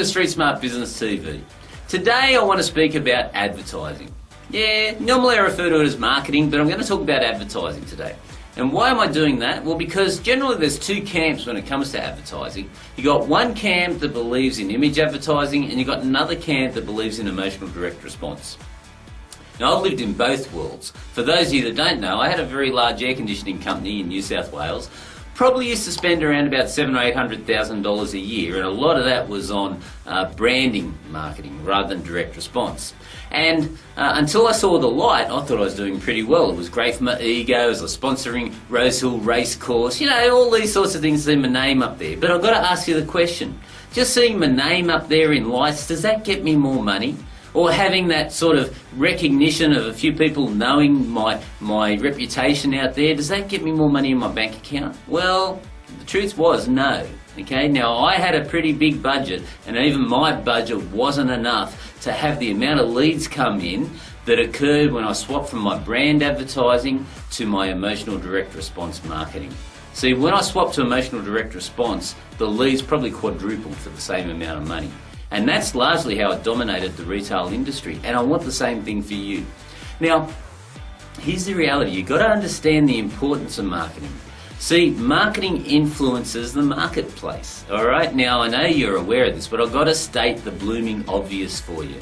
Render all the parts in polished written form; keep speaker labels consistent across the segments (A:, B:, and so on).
A: Street Smart Business TV. Today I want to speak about advertising. Yeah, normally I refer to it as marketing, but I'm going to talk about advertising today. And why am I doing that? Well, because generally there's two camps when it comes to advertising. You've got one camp that believes in image advertising, and you've got another camp that believes in emotional direct response. Now, I've lived in both worlds. For those of you that don't know, I had a very large air conditioning company in New South Wales. Probably used to spend around about $700,000 or $800,000 a year, and a lot of that was on branding marketing rather than direct response. And until I saw the light, I thought I was doing pretty well. It was great for my ego. I was sponsoring Rosehill Race Course, you know, all these sorts of things, see my name up there. But I've got to ask you the question, just seeing my name up there in lights, does that get me more money? Or having that sort of recognition of a few people knowing my reputation out there, does that get me more money in my bank account? Well, the truth was no. Okay, now I had a pretty big budget, and even my budget wasn't enough to have the amount of leads come in that occurred when I swapped from my brand advertising to my emotional direct response marketing. See, when I swapped to emotional direct response, the leads probably quadrupled for the same amount of money. And that's largely how it dominated the retail industry. And I want the same thing for you. Now, here's the reality. You've got to understand the importance of marketing. See, marketing influences the marketplace. All right? Now, I know you're aware of this, but I've got to state the blooming obvious for you.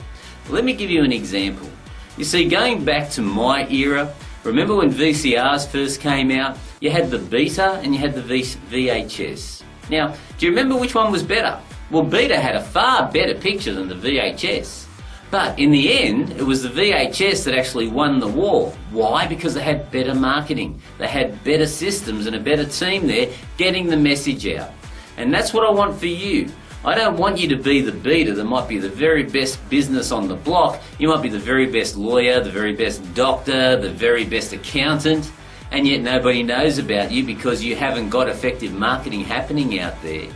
A: Let me give you an example. You see, going back to my era, remember when VCRs first came out? You had the Beta and you had the VHS. Now, do you remember which one was better? Well, Beta had a far better picture than the VHS. But in the end, it was the VHS that actually won the war. Why? Because they had better marketing. They had better systems and a better team there getting the message out. And that's what I want for you. I don't want you to be the Beta that might be the very best business on the block. You might be the very best lawyer, the very best doctor, the very best accountant, and yet nobody knows about you because you haven't got effective marketing happening out there.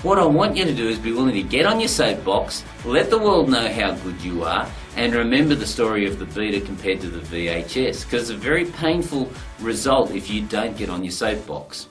A: What I want you to do is be willing to get on your soapbox, let the world know how good you are, and remember the story of the Beta compared to the VHS, because it's a very painful result if you don't get on your soapbox.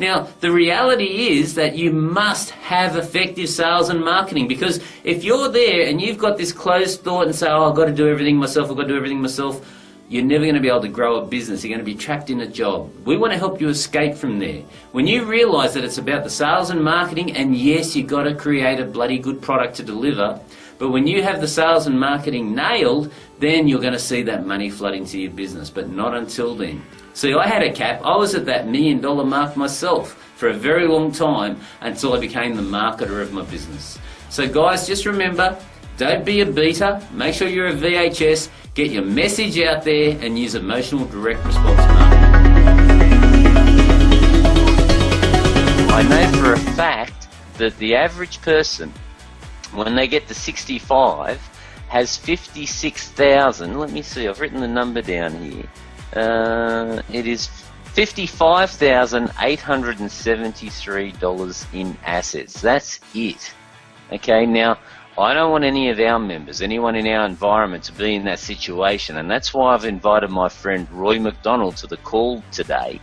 A: Now, the reality is that you must have effective sales and marketing, because if you're there and you've got this closed thought and say, oh, I've got to do everything myself, I've got to do everything myself, you're never going to be able to grow a business. You're going to be trapped in a job. We want to help you escape from there. When you realise that it's about the sales and marketing, and yes, you've got to create a bloody good product to deliver, but when you have the sales and marketing nailed, then you're going to see that money flood into your business, but not until then. See, I had a cap. I was at that $1 million mark myself for a very long time until I became the marketer of my business. So guys, just remember, don't be a Beta, make sure you're a VHS, get your message out there and use emotional direct response marketing. I know for a fact that the average person, when they get to 65, has 56,000, let me see, I've written the number down here. It is $55,873 in assets. That's it. Okay, now, I don't want any of our members, anyone in our environment, to be in that situation, and that's why I've invited my friend Roy McDonald to the call today,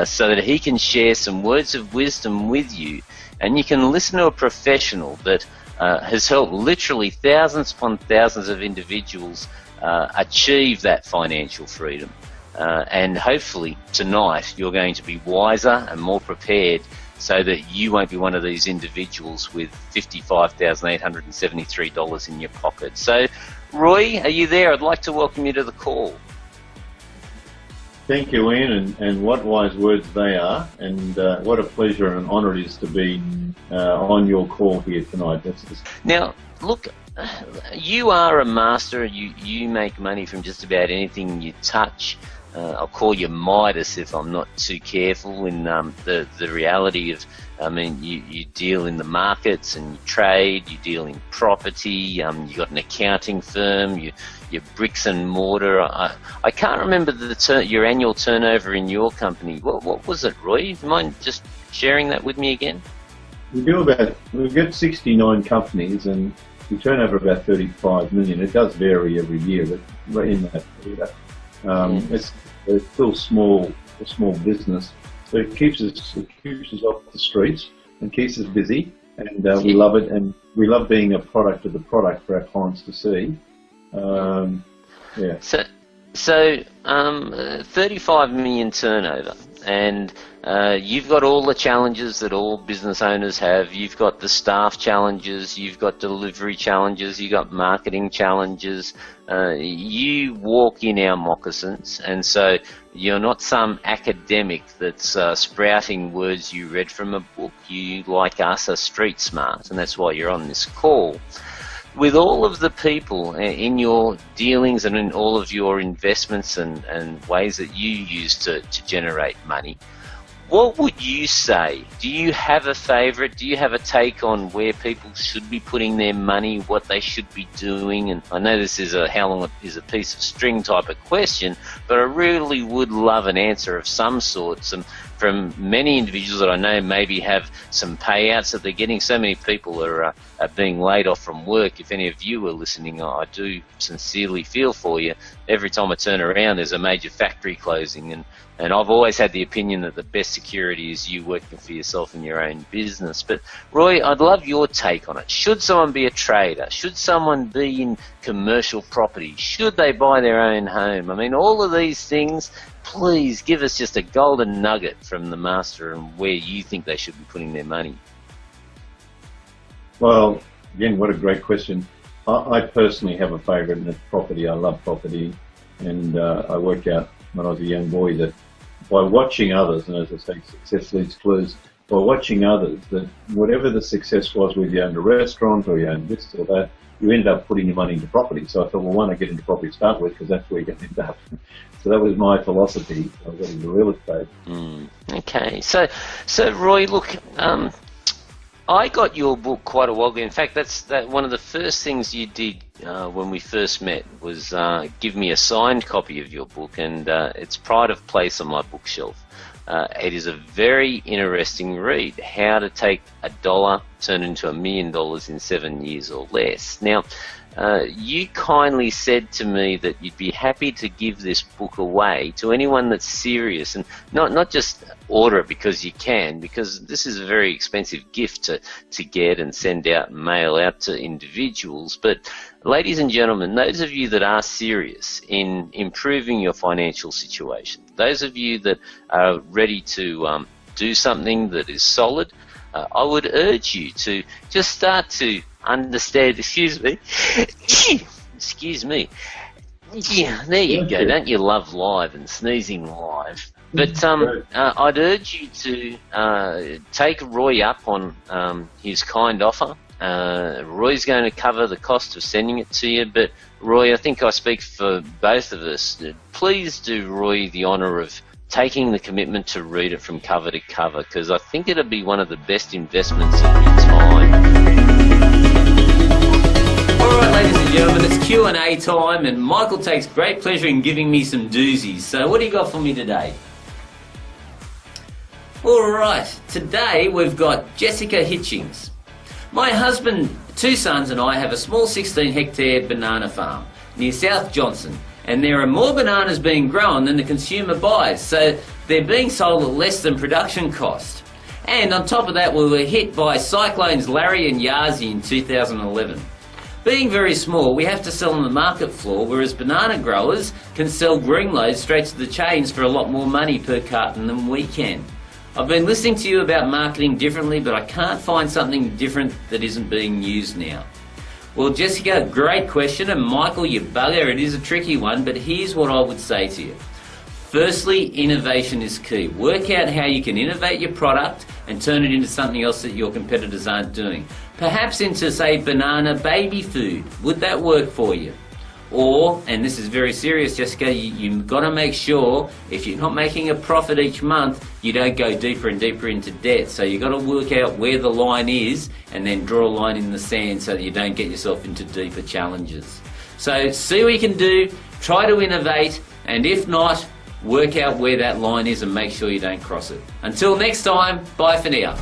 A: so that he can share some words of wisdom with you, and you can listen to a professional that has helped literally thousands upon thousands of individuals achieve that financial freedom. And hopefully tonight you're going to be wiser and more prepared, so that you won't be one of these individuals with $55,873 in your pocket. So, Roy, are you there? I'd like to welcome you to the call.
B: Thank you, Ian, and what wise words they are, and what a pleasure and an honour it is to be on your call here tonight.
A: Now, look, you are a master. You make money from just about anything you touch. I'll call you Midas if I'm not too careful in the reality of, I mean, you deal in the markets and you trade, you deal in property, you got an accounting firm, you're bricks and mortar. I can't remember your annual turnover in your company. What was it, Roy? Do you mind just sharing that with me again?
B: We've got 69 companies and we turn over about 35 million. It does vary every year, but we're in that area. It's still a small business, but it keeps us off the streets and keeps us busy, and we love it, and we love being a product of the product for our clients to see. Yeah.
C: So 35 million turnover, and you've got all the challenges that all business owners have. You've got the staff challenges, you've got delivery challenges, you've got marketing challenges. You walk in our moccasins, and so you're not some academic that's sprouting words you read from a book. You, like us, are street smart, and that's why you're on this call. With all of the people in your dealings and in all of your investments and ways that you use to generate money, what would you say? Do you have a favourite? Do you have a take on where people should be putting their money, what they should be doing? And I know this is a how long is a piece of string type of question, but I really would love an answer of some sort. From many individuals that I know maybe have some payouts that they're getting. So many people are being laid off from work. If any of you are listening, I do sincerely feel for you. Every time I turn around, there's a major factory closing, and I've always had the opinion that the best security is you working for yourself in your own business. But Roy, I'd love your take on it. Should someone be a trader? Should someone be in commercial property? Should they buy their own home? I mean, all of these things, please give us just a golden nugget from the master and where you think they should be putting their money.
B: Well, again, what a great question. I personally have a favourite, and it's property. I love property, and I worked out when I was a young boy that by watching others, and as I say, success leads clues, by watching others, that whatever the success was, whether you owned a restaurant or you owned this or that, you end up putting your money into property. So I thought, well, why not get into property to start with, because that's where you're going to end up. So that was my philosophy. I got into real estate.
C: Okay. So Roy, look, I got your book quite a while ago. In fact, that's one of the first things you did when we first met was give me a signed copy of your book, and it's pride of place on my bookshelf. It is a very interesting read, how to take $1, turn it into $1 million in 7 years or less. Now, you kindly said to me that you'd be happy to give this book away to anyone that's serious, and not just order it because you can, because this is a very expensive gift to get and send out and mail out to individuals. But ladies and gentlemen, those of you that are serious in improving your financial situation, those of you that are ready to do something that is solid, I would urge you to just start to understand, excuse me, yeah, there you go. Don't you love live and sneezing live? But I'd urge you to take Roy up on his kind offer. Roy's going to cover the cost of sending it to you, but Roy, I think I speak for both of us. Please do Roy the honour of taking the commitment to read it from cover to cover, because I think it'll be one of the best investments of your time.
A: Alright, ladies and gentlemen, it's Q&A time, and Michael takes great pleasure in giving me some doozies. So what do you got for me today? Alright, today we've got Jessica Hitchings. My husband, 2 sons and I have a small 16-hectare banana farm near South Johnson, and there are more bananas being grown than the consumer buys, so they're being sold at less than production cost. And on top of that, we were hit by cyclones Larry and Yazi in 2011. Being very small, we have to sell on the market floor, whereas banana growers can sell green loads straight to the chains for a lot more money per carton than we can. I've been listening to you about marketing differently, but I can't find something different that isn't being used now. Well, Jessica, great question, and Michael, you bugger, it is a tricky one, but here's what I would say to you. Firstly, innovation is key. Work out how you can innovate your product and turn it into something else that your competitors aren't doing. Perhaps into, say, banana baby food. Would that work for you? Or, and this is very serious, Jessica, you've got to make sure if you're not making a profit each month, you don't go deeper and deeper into debt. So you've got to work out where the line is and then draw a line in the sand so that you don't get yourself into deeper challenges. So see what you can do, try to innovate, and if not, work out where that line is and make sure you don't cross it. Until next time, bye for now.